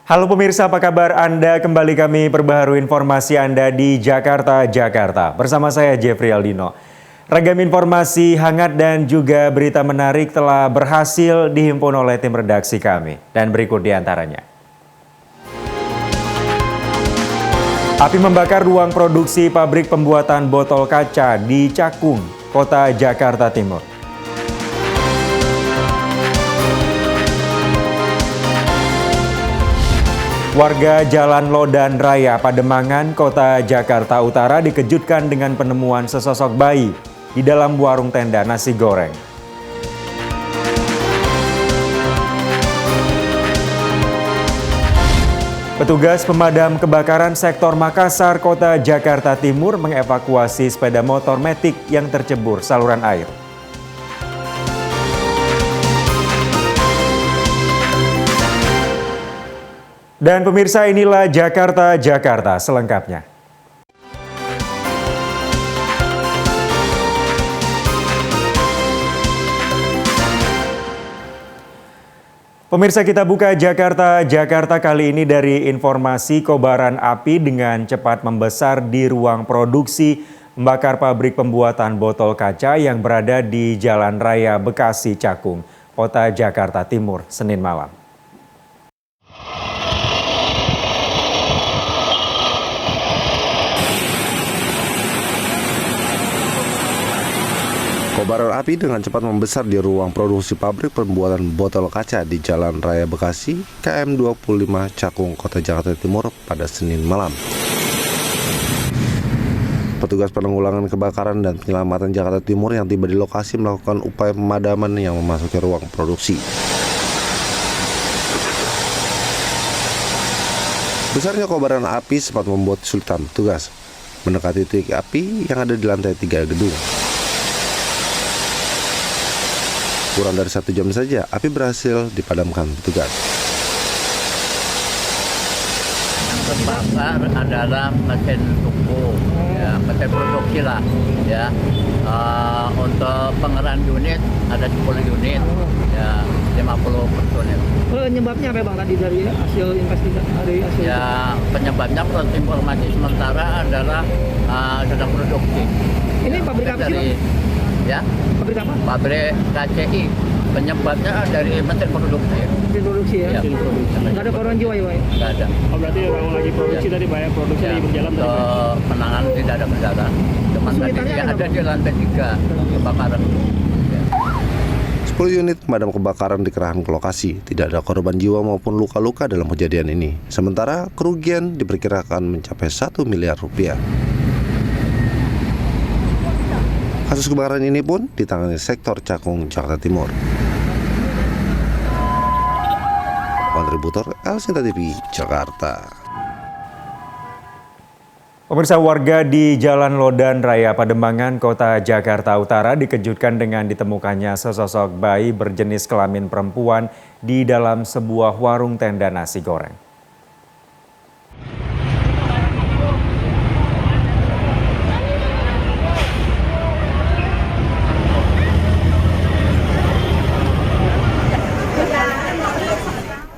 Halo pemirsa, apa kabar Anda? Kembali kami perbaharui informasi Anda di Jakarta. Bersama saya Jeffrey Aldino. Ragam informasi hangat dan juga berita menarik telah berhasil dihimpun oleh tim redaksi kami. Dan berikut di antaranya. Api membakar ruang produksi pabrik pembuatan botol kaca di Cakung, Kota Jakarta Timur. Warga Jalan Lodan Raya, Pademangan, Kota Jakarta Utara dikejutkan dengan penemuan sesosok bayi di dalam warung tenda nasi goreng. Petugas pemadam kebakaran sektor Makassar, Kota Jakarta Timur mengevakuasi sepeda motor Matic yang tercebur saluran air. Dan pemirsa, inilah Jakarta selengkapnya. Pemirsa, kita buka Jakarta kali ini dari informasi kobaran api dengan cepat membesar di ruang produksi membakar pabrik pembuatan botol kaca yang berada di Jalan Raya Bekasi Cakung, Kota Jakarta Timur, Senin malam. Kobaran api dengan cepat membesar di ruang produksi pabrik pembuatan botol kaca di Jalan Raya Bekasi, KM 25 Cakung, Kota Jakarta Timur pada Senin malam. Petugas penanggulangan kebakaran dan penyelamatan Jakarta Timur yang tiba di lokasi melakukan upaya pemadaman yang memasuki ruang produksi. Besarnya kobaran api sempat membuat kesulitan petugas mendekati titik api yang ada di lantai 3 gedung. Kurang dari 1 jam saja, api berhasil dipadamkan petugas. Terbakar adalah mesin tungku, ya, mesin produksi lah, ya. Untuk pengerahan unit ada 10 unit, ya, 50 personil. Penyebabnya apa Bang tadi dari hasil investigasi? Ya, penyebabnya menurut informasi sementara adalah sedang produksi. Ini pabrik apa sih? Ya, Pabrik apa? pabrik KCI. Penyebabnya dari mesin produksi. Mesin produksi ya? Ya. Nggak ada korban jiwa ya Pak? Nggak ada. Oh, berarti orang lagi produksi Ya. tadi Pak ya, produksi lagi berjalan tadi Pak? Untuk penanganan tidak ada kendala. Cuma tadi Kesulitannya yang ada ada di lantai 3 kebakaran. 10 unit pemadam kebakaran dikerahkan ke lokasi. Tidak ada korban jiwa maupun luka-luka dalam kejadian ini. Sementara kerugian diperkirakan mencapai 1 miliar rupiah. Kasus kebakaran ini pun ditangani sektor Cakung, Jakarta Timur. Kontributor Elsinta TV, Jakarta. Pemirsa, warga di Jalan Lodan Raya, Pademangan, Kota Jakarta Utara dikejutkan dengan ditemukannya sesosok bayi berjenis kelamin perempuan di dalam sebuah warung tenda nasi goreng.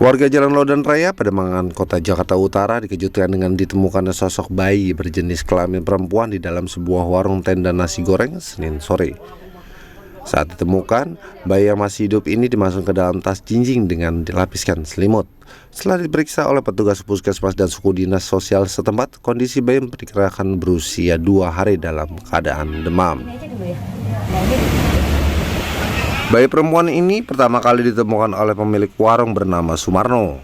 Warga Jalan Lodan Raya, Pademangan, Kota Jakarta Utara dikejutkan dengan ditemukannya sosok bayi berjenis kelamin perempuan di dalam sebuah warung tenda nasi goreng Senin sore. Saat ditemukan, bayi yang masih hidup ini dimasukkan ke dalam tas jinjing dengan dilapiskan selimut. Setelah diperiksa oleh petugas puskesmas dan suku dinas sosial setempat, kondisi bayi diperkirakan berusia 2 hari dalam keadaan demam. Bayi perempuan ini pertama kali ditemukan oleh pemilik warung bernama Sumarno.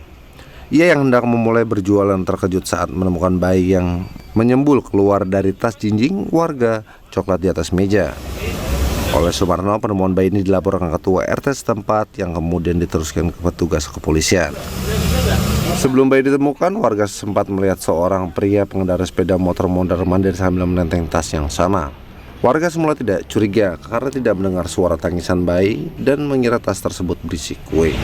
Ia yang hendak memulai berjualan terkejut saat menemukan bayi yang menyembul keluar dari tas jinjing warga coklat di atas meja. Oleh Sumarno, penemuan bayi ini dilaporkan ketua RT setempat yang kemudian diteruskan ke petugas kepolisian. Sebelum bayi ditemukan, warga sempat melihat seorang pria pengendara sepeda motor mondar-mandir sambil menenteng tas yang sama. Warga semula tidak curiga karena tidak mendengar suara tangisan bayi dan mengira tas tersebut berisi kue.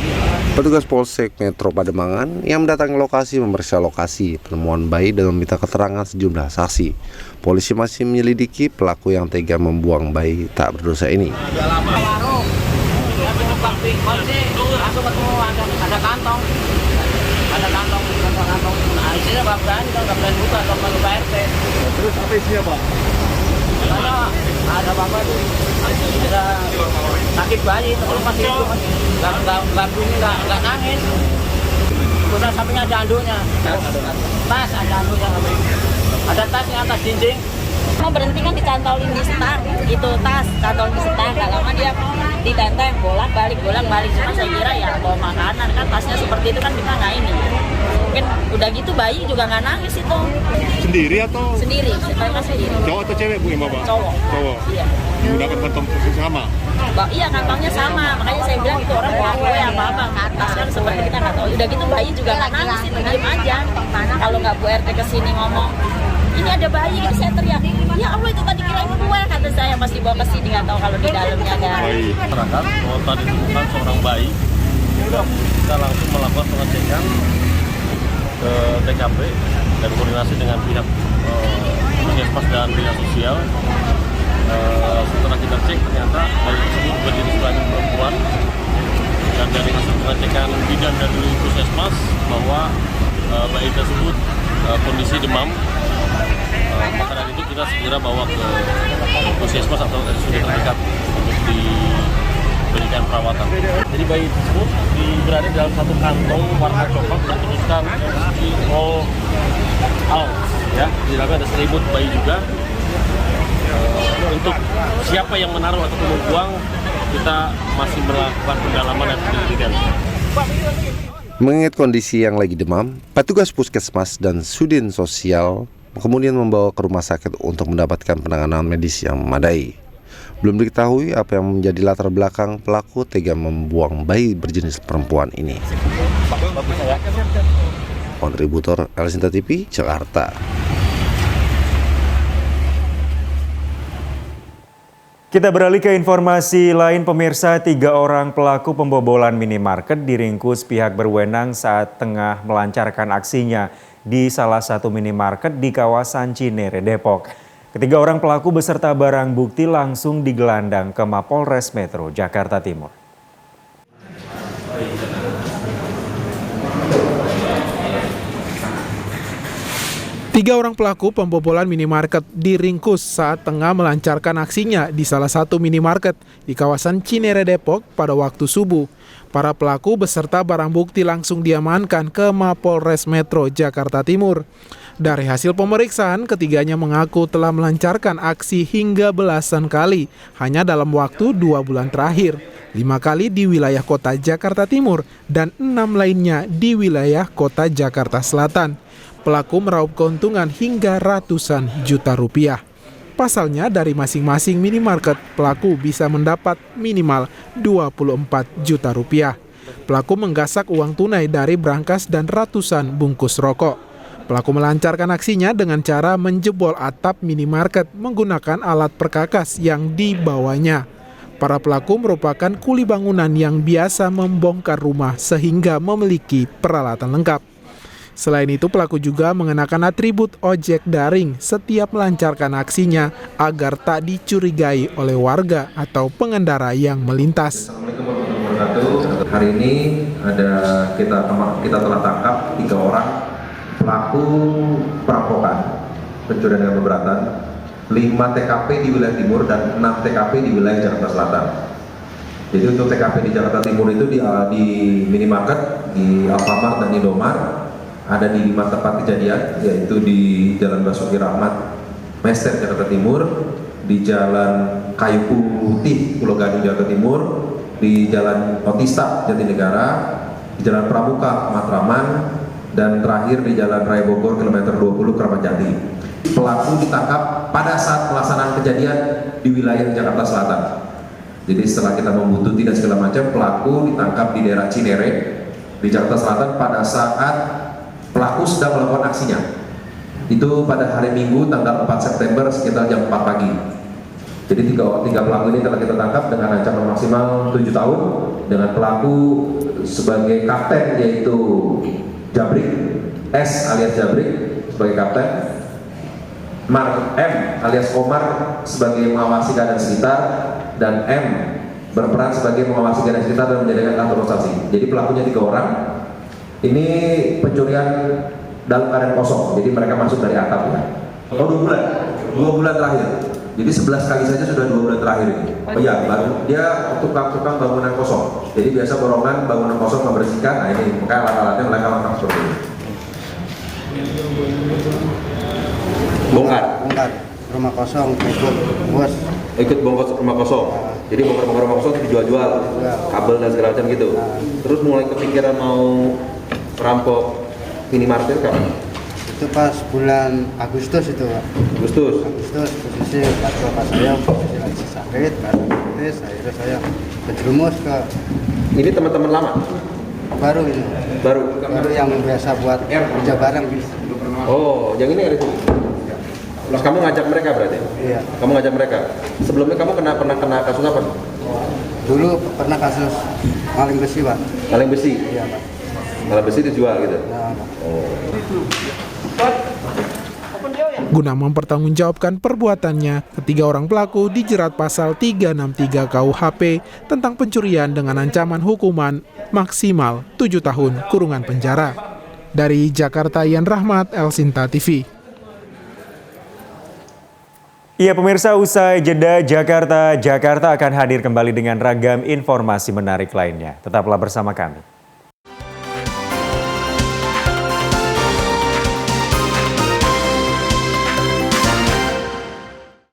Petugas Polsek Metro Pademangan yang mendatangi lokasi memeriksa lokasi penemuan bayi dan meminta keterangan sejumlah saksi. Polisi masih menyelidiki pelaku yang tega membuang bayi tak berdosa ini. Ada kantong. nggak berani buka kalau malu Pak RT. Terus apa isinya Pak? Karena ada apa tuh? Ada sakit bayi itu kalau masih itu nggak nangis. Udah sampingnya ada anduknya. Tas ada anduknya. Ada tasnya atas dinding. Mau berhenti kan dicantolin di stang, itu tas cantol di stang, gak lama dia ditenteng bolak balik. Cuma saya kira ya bawa makanan kan tasnya seperti itu kan kita nggak ini. Mungkin udah gitu bayi juga nggak nangis itu. Sendiri atau? Sendiri, saya sendiri. Cowok atau cewek Bu yang bawa? Cowok. Iya. Menggunakan kantong persis sama? Iya kantongnya sama, makanya saya bilang itu orang bawa kue apa ke atas kan seperti kita nggak tahu. Udah gitu bayi juga nggak nangis itu diem aja. Kalau nggak Bu RT kesini ngomong, ini ada bayi, gitu saya teriak, ya Allah itu tadi kirain kue, kata saya masih bawa ke sini nggak tahu kalau di dalamnya ada. Masyarakat bahwa tadi ditemukan seorang bayi, kita langsung melakukan pengecekan ke TKP dan koordinasi dengan pihak puskesmas dan dinas sosial. Setelah kita cek ternyata bayi tersebut berjenis kelamin perempuan dan dari hasil pengecekan bidan dari puskesmas bahwa bayi tersebut kondisi demam. Maka dari itu kita segera bawa ke puskesmas atau RSUD terdekat untuk diberikan perawatan. Jadi bayi tersebut berada dalam satu kantong warna coklat bertuliskan MSG All Out, ya. Di dalamnya ada selimut bayi juga. Untuk siapa yang menaruh atau membuang, kita masih melakukan pendalaman dan penyelidikan. Mengingat kondisi yang lagi demam, petugas puskesmas dan sudin sosial kemudian membawa ke rumah sakit untuk mendapatkan penanganan medis yang memadai. Belum diketahui apa yang menjadi latar belakang pelaku tega membuang bayi berjenis perempuan ini. Kontributor Elsinta TV, Jakarta. Kita beralih ke informasi lain, pemirsa. 3 orang pelaku pembobolan minimarket diringkus pihak berwenang saat tengah melancarkan aksinya di salah satu minimarket di kawasan Cinere, Depok. Ketiga orang pelaku beserta barang bukti langsung digelandang ke Mapolres Metro Jakarta Timur. Tiga orang pelaku pembobolan minimarket diringkus saat tengah melancarkan aksinya di salah satu minimarket di kawasan Cinere, Depok pada waktu subuh. Para pelaku beserta barang bukti langsung diamankan ke Mapolres Metro Jakarta Timur. Dari hasil pemeriksaan, ketiganya mengaku telah melancarkan aksi hingga belasan kali hanya dalam waktu 2 bulan terakhir. 5 kali di wilayah kota Jakarta Timur dan 6 lainnya di wilayah kota Jakarta Selatan. Pelaku meraup keuntungan hingga ratusan juta rupiah. Pasalnya dari masing-masing minimarket, pelaku bisa mendapat minimal 24 juta rupiah. Pelaku menggasak uang tunai dari brankas dan ratusan bungkus rokok. Pelaku melancarkan aksinya dengan cara menjebol atap minimarket menggunakan alat perkakas yang dibawanya. Para pelaku merupakan kuli bangunan yang biasa membongkar rumah sehingga memiliki peralatan lengkap. Selain itu, pelaku juga mengenakan atribut ojek daring setiap melancarkan aksinya agar tak dicurigai oleh warga atau pengendara yang melintas. Assalamualaikum warahmatullahi wabarakatuh. Hari ini kita telah tangkap 3 orang pelaku perampokan, pencurian dengan pemberatan, 5 TKP di wilayah timur dan 6 TKP di wilayah Jakarta Selatan. Jadi untuk TKP di Jakarta Timur itu di minimarket, di Alfamart dan Indomart. Ada di 5 tempat kejadian, yaitu di Jalan Basuki Rahmat, Mester, Jakarta Timur, di Jalan Kayu Putih, Pulau Gadung, Jakarta Timur, di Jalan Otista, Jatinegara, di Jalan Pramuka, Matraman, dan terakhir di Jalan Raya Bogor, kilometer 20, Kramat Jati. Pelaku ditangkap pada saat pelaksanaan kejadian di wilayah Jakarta Selatan. Jadi setelah kita membuntuti dan segala macam, pelaku ditangkap di daerah Cinere, di Jakarta Selatan pada saat pelaku sedang melakukan aksinya. Itu pada hari Minggu tanggal 4 September sekitar jam 4 pagi. Jadi tiga pelaku ini telah kita tangkap dengan ancaman maksimal 7 tahun dengan pelaku sebagai kapten yaitu Jabrik, S alias Jabrik sebagai kapten, Mark M alias Omar sebagai mengawasi keadaan sekitar, dan M berperan sebagai mengawasi keadaan sekitar dan menjadikan kantor transaksi. Jadi pelakunya 3 orang. Ini pencurian dalam keadaan kosong. Jadi mereka masuk dari atap ya. Oh 2 bulan, 2 bulan terakhir. Jadi 11 kali saja sudah 2 bulan terakhir ini. Oh iya, baru dia tukang-tukang bangunan kosong. Jadi biasa borongan bangunan kosong membersihkan. Nah ini makanya alat-alatnya mereka lengkap seperti ini. Bongkar rumah kosong ikut bos, Ikut bongkar rumah kosong. Jadi bongkar rumah kosong dijual-jual, kabel dan segala macam gitu. Terus mulai kepikiran mau merampok minimarket kapan? itu pas bulan Agustus itu Pak. Agustus. Posisi bapak saya posisi lagi sakit karena kritis, akhirnya saya terjerumus ke Ini teman-teman lama? baru ini, Baru? baru yang biasa buat kerja bareng. Oh, yang ini ada sini. Terus kamu ngajak mereka berarti? Iya. Kamu ngajak mereka. Sebelumnya kamu pernah kena kasus apa? Dulu pernah kasus maling besi Pak. Maling besi. Iya Pak. Maling besi dijual gitu. Ya, Pak. Guna mempertanggungjawabkan perbuatannya, ketiga orang pelaku dijerat pasal 363 KUHP tentang pencurian dengan ancaman hukuman maksimal 7 tahun kurungan penjara. Dari Jakarta, Ian Rahmat, Elsinta TV. Iya pemirsa, usai jeda Jakarta akan hadir kembali dengan ragam informasi menarik lainnya. Tetaplah bersama kami.